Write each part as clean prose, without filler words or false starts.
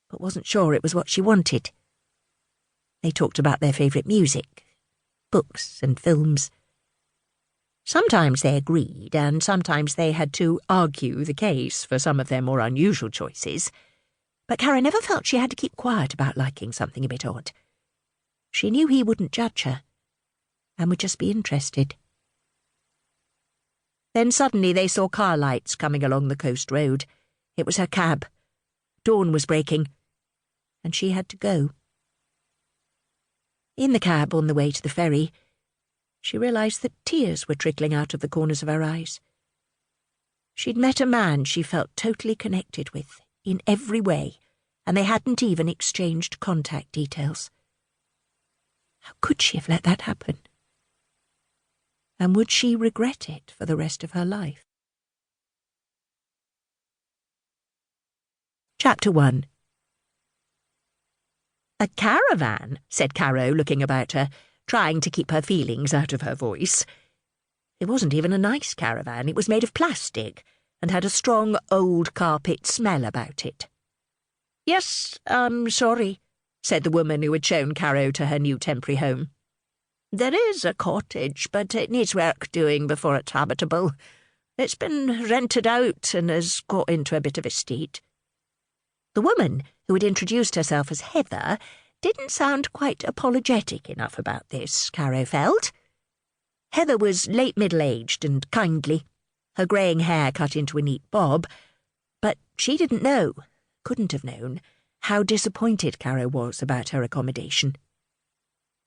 but wasn't sure it was what she wanted. They talked about their favourite music, books and films. Sometimes they agreed, and sometimes they had to argue the case for some of their more unusual choices, but Caro never felt she had to keep quiet about liking something a bit odd. She knew he wouldn't judge her, and would just be interested. Then suddenly they saw car lights coming along the coast road. It was her cab. Dawn was breaking, and she had to go. In the cab on the way to the ferry, she realised that tears were trickling out of the corners of her eyes. She'd met a man she felt totally connected with, in every way, and they hadn't even exchanged contact details. How could she have let that happen? And would she regret it for the rest of her life? Chapter 1. "A caravan," said Caro, looking about her, trying to keep her feelings out of her voice. It wasn't even a nice caravan. It was made of plastic and had a strong old carpet smell about it. "Yes, I'm sorry," said the woman who had shown Caro to her new temporary home. "There is a cottage, but it needs work doing before it's habitable. It's been rented out and has got into a bit of a state." The woman, who had introduced herself as Heather, didn't sound quite apologetic enough about this, Caro felt. Heather was late middle-aged and kindly, her greying hair cut into a neat bob, but she didn't know, couldn't have known, how disappointed Caro was about her accommodation.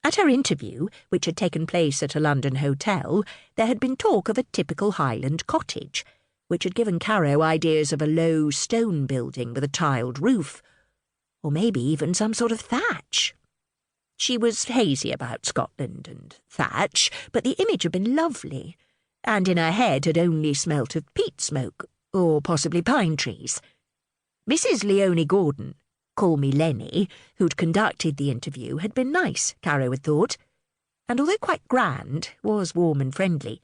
At her interview, which had taken place at a London hotel, there had been talk of a typical Highland cottage, which had given Caro ideas of a low stone building with a tiled roof, or maybe even some sort of thatch. She was hazy about Scotland and thatch, but the image had been lovely, and in her head had only smelt of peat smoke, or possibly pine trees. Mrs. Leonie Gordon, call me Lenny, who'd conducted the interview, had been nice, Caro had thought, and although quite grand, was warm and friendly.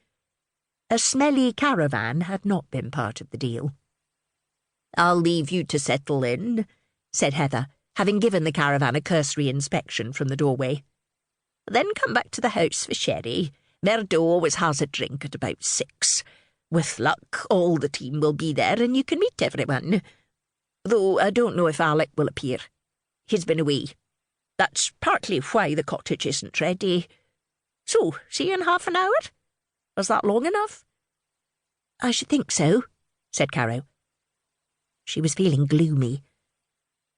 A smelly caravan had not been part of the deal. "I'll leave you to settle in," said Heather, having given the caravan a cursory inspection from the doorway. "Then come back to the house for sherry. Murdo always has a drink at about 6. With luck, all the team will be there and you can meet everyone. Though I don't know if Alec will appear. He's been away. That's partly why the cottage isn't ready. So, see you in half an hour? Was that long enough?" "I should think so," said Caro. She was feeling gloomy.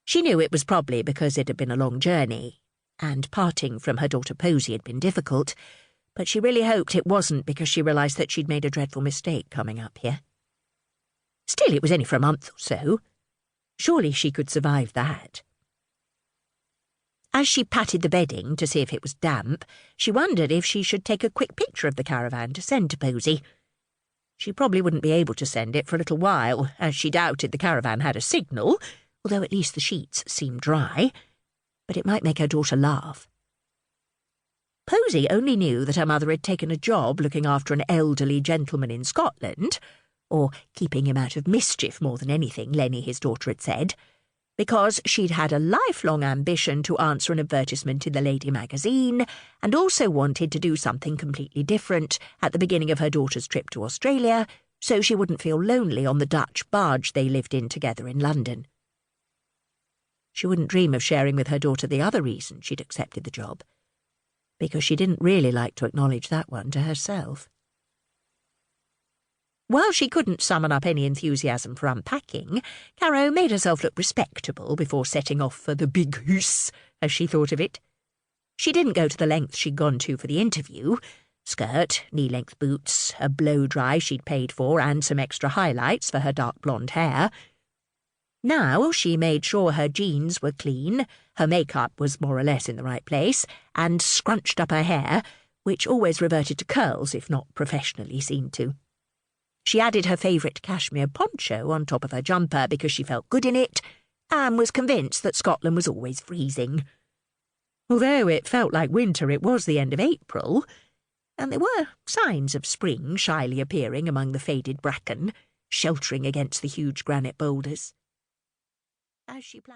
She knew it was probably because it had been a long journey, and parting from her daughter Posy had been difficult, but she really hoped it wasn't because she realised that she'd made a dreadful mistake coming up here. Still, it was only for a month or so. Surely she could survive that. As she patted the bedding to see if it was damp, she wondered if she should take a quick picture of the caravan to send to Posy. She probably wouldn't be able to send it for a little while, as she doubted the caravan had a signal, although at least the sheets seemed dry, but it might make her daughter laugh. Posy only knew that her mother had taken a job looking after an elderly gentleman in Scotland, or keeping him out of mischief more than anything, Lenny, his daughter, had said, because she'd had a lifelong ambition to answer an advertisement in the Lady magazine, and also wanted to do something completely different at the beginning of her daughter's trip to Australia, so she wouldn't feel lonely on the Dutch barge they lived in together in London. She wouldn't dream of sharing with her daughter the other reason she'd accepted the job, because she didn't really like to acknowledge that one to herself. While she couldn't summon up any enthusiasm for unpacking, Caro made herself look respectable before setting off for the big house, as she thought of it. She didn't go to the length she'd gone to for the interview. Skirt, knee-length boots, a blow-dry she'd paid for, and some extra highlights for her dark blonde hair. Now she made sure her jeans were clean, her makeup was more or less in the right place, and scrunched up her hair, which always reverted to curls if not professionally seen to. She added her favourite cashmere poncho on top of her jumper because she felt good in it, and was convinced that Scotland was always freezing. Although it felt like winter, it was the end of April, and there were signs of spring shyly appearing among the faded bracken, sheltering against the huge granite boulders. As she planned.